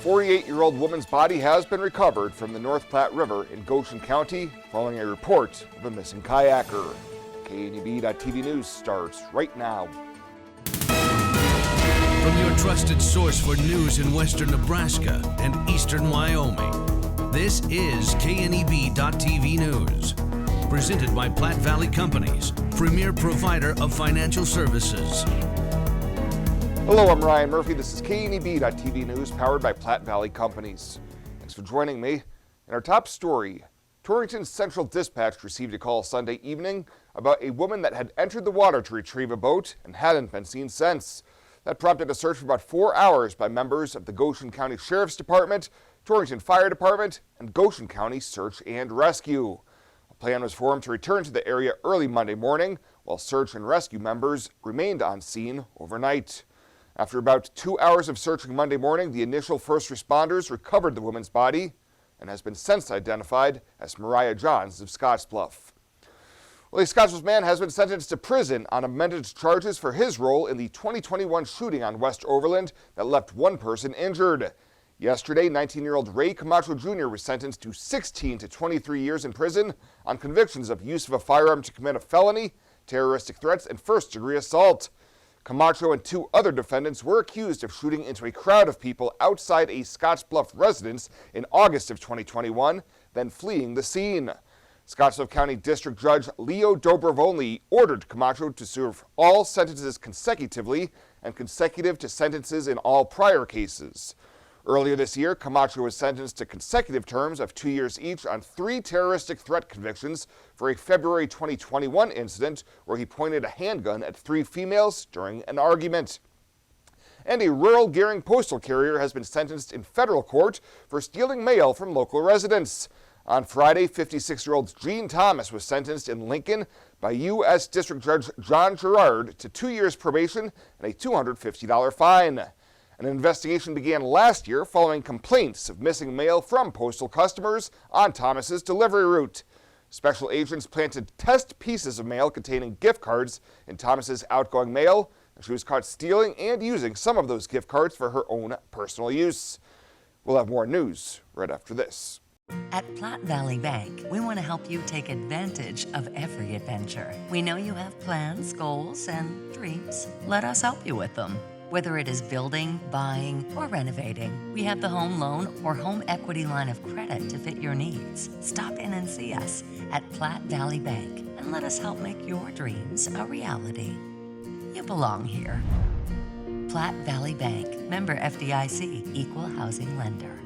48-year-old woman's body has been recovered from the North Platte River in Goshen County following a report of a missing kayaker. KNEB.TV News starts right now. From your trusted source for news in western Nebraska and eastern Wyoming, this is KNEB.TV News. Presented by Platte Valley Companies, premier provider of financial services. Hello, I'm Ryan Murphy. This is KNEB.TV News, powered by Platte Valley Companies. Thanks for joining me. In our top story, Torrington Central Dispatch received a call Sunday evening about a woman that had entered the water to retrieve a boat and hadn't been seen since. That prompted a search for about 4 hours by members of the Goshen County Sheriff's Department, Torrington Fire Department, and Goshen County Search and Rescue. A plan was formed to return to the area early Monday morning, while search and rescue members remained on scene overnight. After about 2 hours of searching Monday morning, the initial first responders recovered the woman's body and has been since identified as Mariah Johns of Scottsbluff. Well, a Scottsbluff man has been sentenced to prison on amended charges for his role in the 2021 shooting on West Overland that left one person injured. Yesterday, 19-year-old Ray Camacho Jr. was sentenced to 16 to 23 years in prison on convictions of use of a firearm to commit a felony, terroristic threats, and first-degree assault. Camacho and two other defendants were accused of shooting into a crowd of people outside a Scottsbluff residence in August of 2021, then fleeing the scene. Scottsbluff County District Judge Leo Dobrovolny ordered Camacho to serve all sentences consecutively and consecutive to sentences in all prior cases. Earlier this year, Camacho was sentenced to consecutive terms of 2 years each on 3 terroristic threat convictions for a February 2021 incident where he pointed a handgun at 3 females during an argument. And a rural Gering postal carrier has been sentenced in federal court for stealing mail from local residents. On Friday, 56-year-old Gene Thomas was sentenced in Lincoln by U.S. District Judge John Gerard to 2 years probation and a $250 fine. An investigation began last year following complaints of missing mail from postal customers on Thomas's delivery route. Special agents plan to test pieces of mail containing gift cards in Thomas's outgoing mail, and she was caught stealing and using some of those gift cards for her own personal use. We'll have more news right after this. At Platte Valley Bank, we want to help you take advantage of every adventure. We know you have plans, goals, and dreams. Let us help you with them. Whether it is building, buying, or renovating, we have the home loan or home equity line of credit to fit your needs. Stop in and see us at Platte Valley Bank and let us help make your dreams a reality. You belong here. Platte Valley Bank, member FDIC, equal housing lender.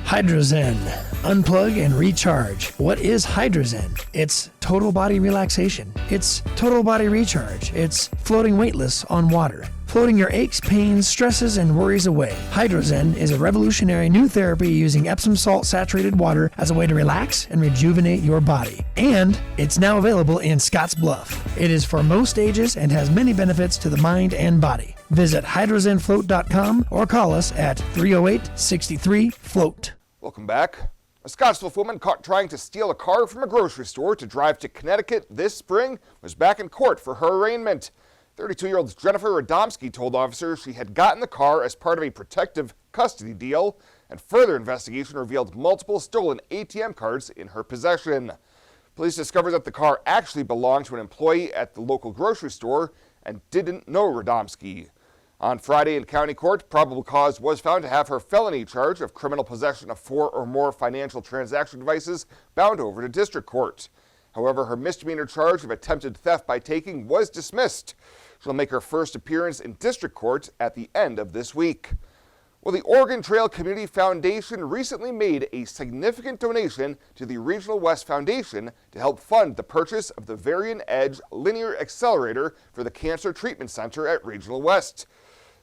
Hydrozen. Unplug and recharge. What is Hydrozen? It's total body relaxation. It's total body recharge. It's floating weightless on water. Floating your aches, pains, stresses, and worries away. Hydrozen is a revolutionary new therapy using Epsom salt saturated water as a way to relax and rejuvenate your body. And it's now available in Scottsbluff. It is for most ages and has many benefits to the mind and body. Visit hydrozenfloat.com or call us at 308-63-FLOAT. Welcome back. A Scottsbluff woman caught trying to steal a car from a grocery store to drive to Connecticut this spring was back in court for her arraignment. 32-year-old Jennifer Radomski told officers she had gotten the car as part of a protective custody deal, and further investigation revealed multiple stolen ATM cards in her possession. Police discovered that the car actually belonged to an employee at the local grocery store and didn't know Radomski. On Friday in county court, probable cause was found to have her felony charge of criminal possession of 4 or more financial transaction devices bound over to district court. However, her misdemeanor charge of attempted theft by taking was dismissed. She'll make her first appearance in district court at the end of this week. Well, the Oregon Trail Community Foundation recently made a significant donation to the Regional West Foundation to help fund the purchase of the Varian Edge Linear Accelerator for the Cancer Treatment Center at Regional West.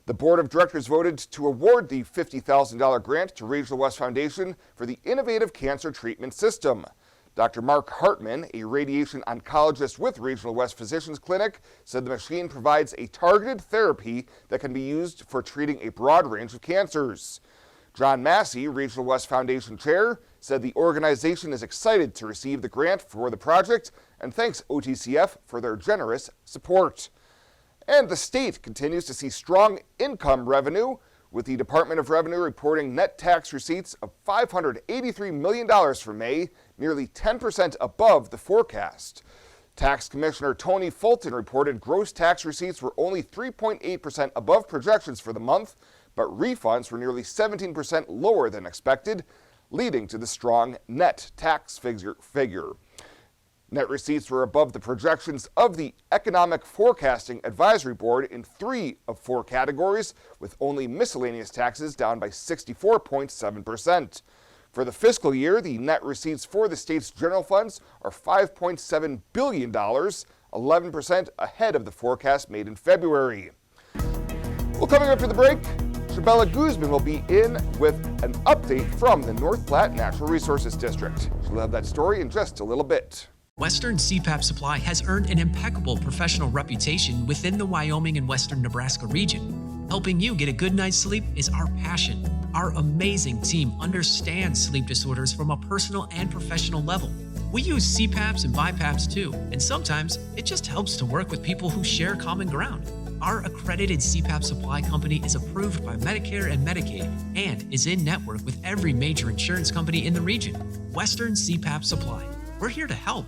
The board of directors voted to award the $50,000 grant to Regional West Foundation for the innovative cancer treatment system. Dr. Mark Hartman, a radiation oncologist with Regional West Physicians Clinic, said the machine provides a targeted therapy that can be used for treating a broad range of cancers. John Massey, Regional West Foundation chair, said the organization is excited to receive the grant for the project and thanks OTCF for their generous support. And the state continues to see strong income revenue, with the Department of Revenue reporting net tax receipts of $583 million for May, nearly 10% above the forecast. Tax Commissioner Tony Fulton reported gross tax receipts were only 3.8% above projections for the month, but refunds were nearly 17% lower than expected, leading to the strong net tax figure. Net receipts were above the projections of the Economic Forecasting Advisory Board in 3 of 4 categories, with only miscellaneous taxes down by 64.7%. For the fiscal year, the net receipts for the state's general funds are $5.7 billion, 11% ahead of the forecast made in February. Well, coming up to the break, Shabella Guzman will be in with an update from the North Platte Natural Resources District. She'll have that story in just a little bit. Western CPAP Supply has earned an impeccable professional reputation within the Wyoming and Western Nebraska region. Helping you get a good night's sleep is our passion. Our amazing team understands sleep disorders from a personal and professional level. We use CPAPs and BiPAPs too, and sometimes it just helps to work with people who share common ground. Our accredited CPAP supply company is approved by Medicare and Medicaid and is in network with every major insurance company in the region. Western CPAP Supply. We're here to help.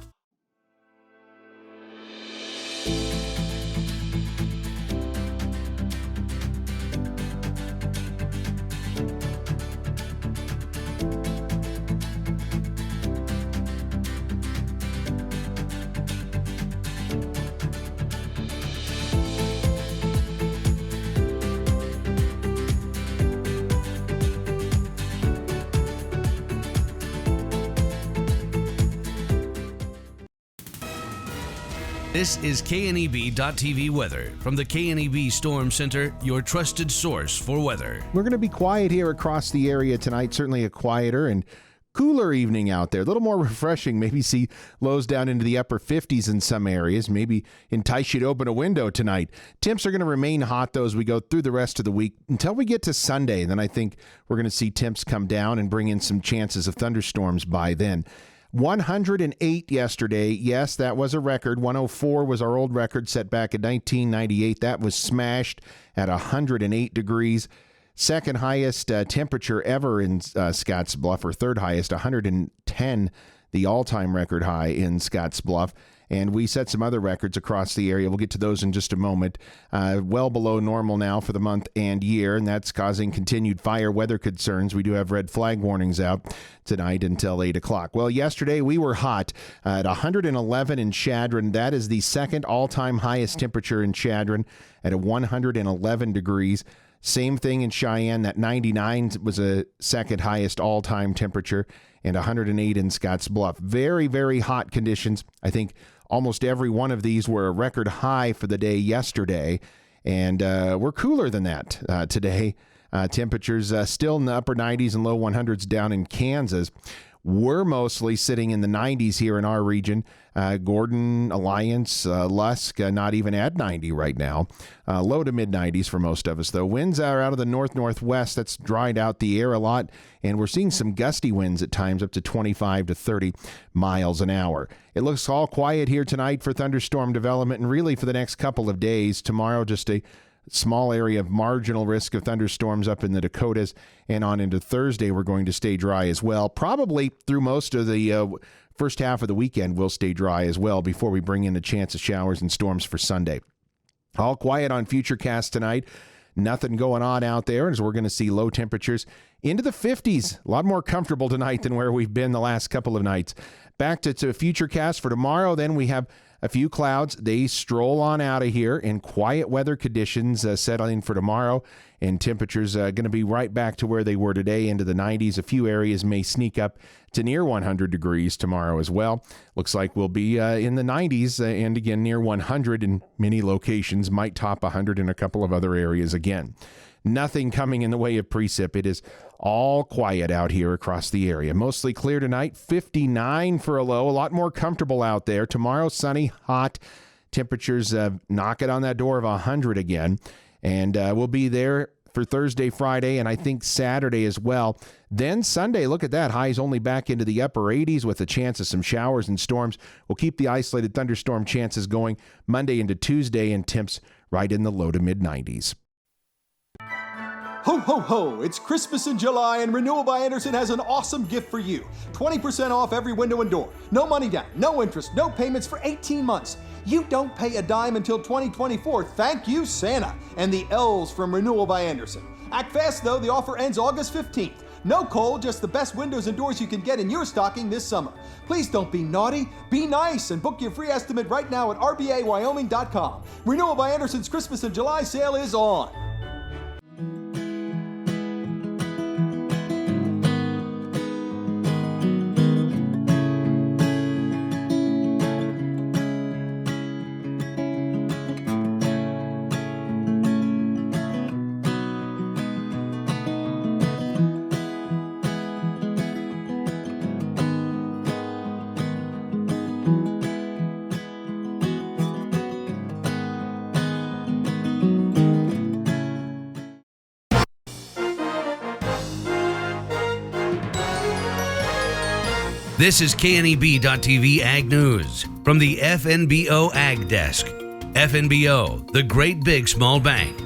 This is KNEB.TV weather from the KNEB Storm Center, your trusted source for weather. We're going to be quiet here across the area tonight. Certainly a quieter and cooler evening out there. A little more refreshing. Maybe see lows down into the upper 50s in some areas. Maybe entice you to open a window tonight. Temps are going to remain hot, though, as we go through the rest of the week until we get to Sunday. Then I think we're going to see temps come down and bring in some chances of thunderstorms by then. 108 yesterday. Yes, that was a record. 104 was our old record set back in 1998. That was smashed at 108 degrees. Second highest temperature ever in Scottsbluff, or third highest, 110, the all-time record high in Scottsbluff. And we set some other records across the area. We'll get to those in just a moment. Well below normal now for the month and year, and that's causing continued fire weather concerns. We do have red flag warnings out tonight until 8 o'clock. Well, yesterday we were hot at 111 in Chadron. That is the second all-time highest temperature in Chadron at 111 degrees. Same thing in Cheyenne. That 99 was a second highest all-time temperature, and 108 in Scottsbluff. Very, very hot conditions. I think almost every one of these were a record high for the day yesterday, and we're cooler than that today. Temperatures still in the upper 90s and low 100s down in Kansas. We're mostly sitting in the 90s here in our region. Gordon, Alliance, Lusk, not even at 90 right now. Low to mid-90s for most of us, though. Winds are out of the north-northwest. That's dried out the air a lot, and we're seeing some gusty winds at times up to 25 to 30 miles an hour. It looks all quiet here tonight for thunderstorm development, and really for the next couple of days. Tomorrow, just a small area of marginal risk of thunderstorms up in the Dakotas, and on into Thursday we're going to stay dry as well. Probably through most of the first half of the weekend we'll stay dry as well before we bring in the chance of showers and storms for Sunday. All quiet on Futurecast tonight. Nothing going on out there as we're going to see low temperatures into the 50s. A lot more comfortable tonight than where we've been the last couple of nights. Back to Futurecast for tomorrow. Then we have a few clouds. They stroll on out of here, and quiet weather conditions settling for tomorrow. And temperatures going to be right back to where they were today, into the 90s. A few areas may sneak up to near 100 degrees tomorrow as well. Looks like we'll be in the 90s and again near 100 in many locations. Might top 100 in a couple of other areas again. Nothing coming in the way of precip. It is all quiet out here across the area. Mostly clear tonight. 59 for a low. A lot more comfortable out there. Tomorrow, sunny, hot. Temperatures knocking on that door of 100 again. And we'll be there for Thursday, Friday, and I think Saturday as well. Then Sunday, look at that. Highs only back into the upper 80s with a chance of some showers and storms. We'll keep the isolated thunderstorm chances going Monday into Tuesday, and temps right in the low to mid 90s. Ho, ho, ho! It's Christmas in July, and Renewal by Andersen has an awesome gift for you. 20% off every window and door. No money down, no interest, no payments for 18 months. You don't pay a dime until 2024. Thank you, Santa. And the elves from Renewal by Andersen. Act fast, though. The offer ends August 15th. No coal, just the best windows and doors you can get in your stocking this summer. Please don't be naughty. Be nice and book your free estimate right now at rbawyoming.com. Renewal by Andersen's Christmas in July sale is on. This is KNEB.TV Ag News from the FNBO Ag Desk. FNBO, the great big small bank.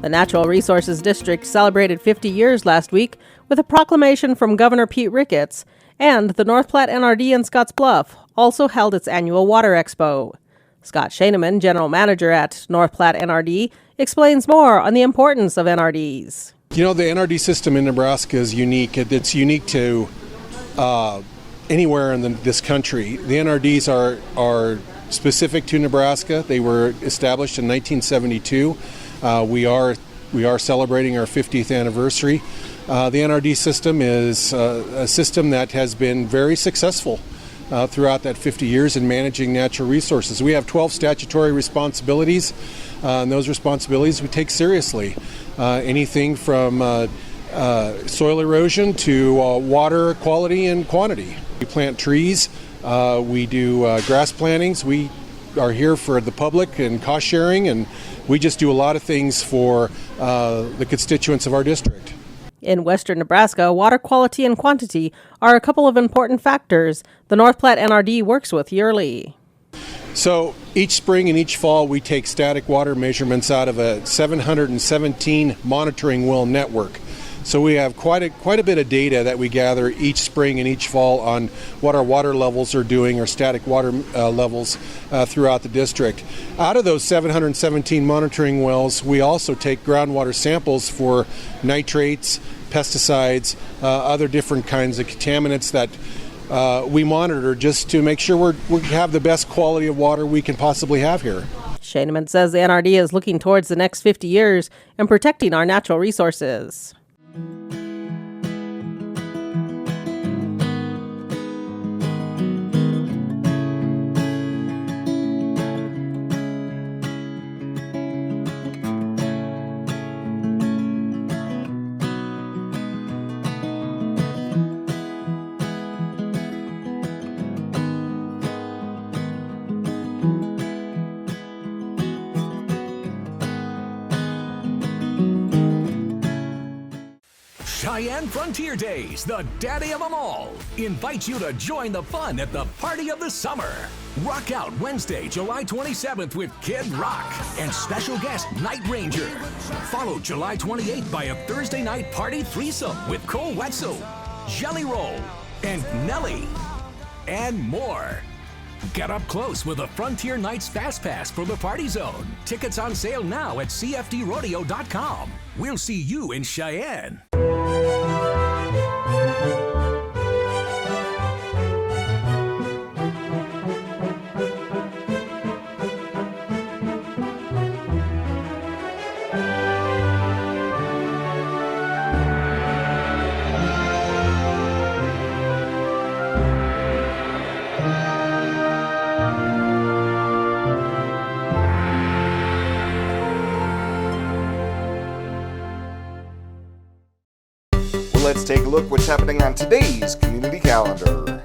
The Natural Resources District celebrated 50 years last week with a proclamation from Governor Pete Ricketts, and the North Platte NRD in Scottsbluff also held its annual Water Expo. Scott Shaneman, General Manager at North Platte NRD, explains more on the importance of NRDs. You know, the NRD system in Nebraska is unique. It's unique to anywhere in this country. The NRDs are specific to Nebraska. They were established in 1972. We are celebrating our 50th anniversary. The NRD system is a system that has been very successful throughout that 50 years in managing natural resources. We have 12 statutory responsibilities, and those responsibilities we take seriously. Anything from soil erosion to water quality and quantity. We plant trees, we do grass plantings, we are here for the public and cost sharing, and we just do a lot of things for the constituents of our district. In western Nebraska, water quality and quantity are a couple of important factors the North Platte NRD works with yearly. So each spring and each fall we take static water measurements out of a 717 monitoring well network. So we have quite a bit of data that we gather each spring and each fall on what our water levels are doing, or static water levels throughout the district. Out of those 717 monitoring wells, we also take groundwater samples for nitrates, pesticides, other different kinds of contaminants that we monitor just to make sure we have the best quality of water we can possibly have here. Shaneman says the NRD is looking towards the next 50 years and protecting our natural resources. Cheyenne Frontier Days, the daddy of them all, invites you to join the fun at the party of the summer. Rock out Wednesday, July 27th with Kid Rock and special guest Night Ranger. Followed July 28th by a Thursday night party threesome with Cole Wetzel, Jelly Roll, and Nelly, and more. Get up close with a Frontier Nights Fast Pass for the Party Zone. Tickets on sale now at cfdrodeo.com. We'll see you in Cheyenne. let's take a look what's happening on today's community calendar.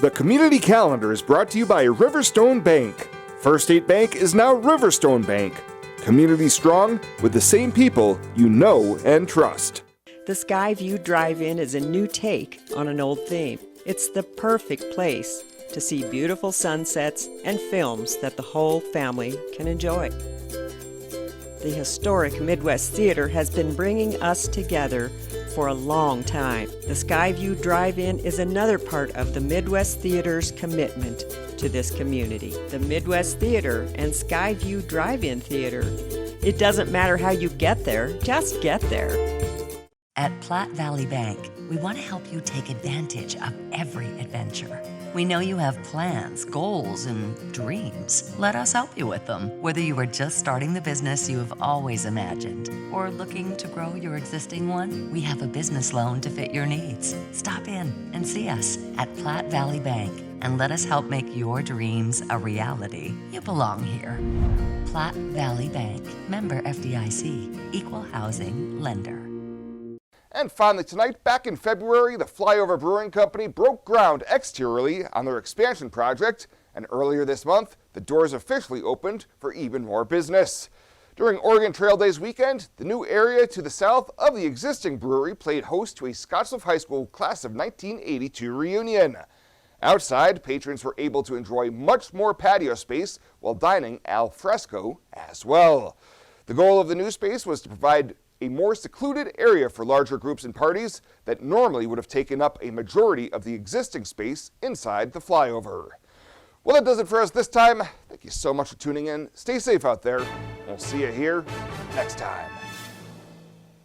The community calendar is brought to you by Riverstone Bank. First State Bank is now Riverstone Bank. Community strong with the same people you know and trust. The Skyview Drive-In is a new take on an old theme. It's the perfect place to see beautiful sunsets and films that the whole family can enjoy. The historic Midwest Theater has been bringing us together for a long time. The Skyview Drive-In is another part of the Midwest Theater's commitment to this community. The Midwest Theater and Skyview Drive-In Theater. It doesn't matter how you get there, just get there. At Platte Valley Bank, we want to help you take advantage of every adventure. We know you have plans, goals, and dreams. Let us help you with them. Whether you are just starting the business you have always imagined or looking to grow your existing one, we have a business loan to fit your needs. Stop in and see us at Platte Valley Bank and let us help make your dreams a reality. You belong here. Platte Valley Bank, member FDIC, equal housing lender. And finally tonight, back in February, the Flyover Brewing Company broke ground exteriorly on their expansion project, and earlier this month, the doors officially opened for even more business. During Oregon Trail Days weekend, the new area to the south of the existing brewery played host to a Scottsbluff High School class of 1982 reunion. Outside, patrons were able to enjoy much more patio space while dining al fresco as well. The goal of the new space was to provide a more secluded area for larger groups and parties that normally would have taken up a majority of the existing space inside the Flyover. Well, that does it for us this time. Thank you so much for tuning in. Stay safe out there. We'll see you here next time.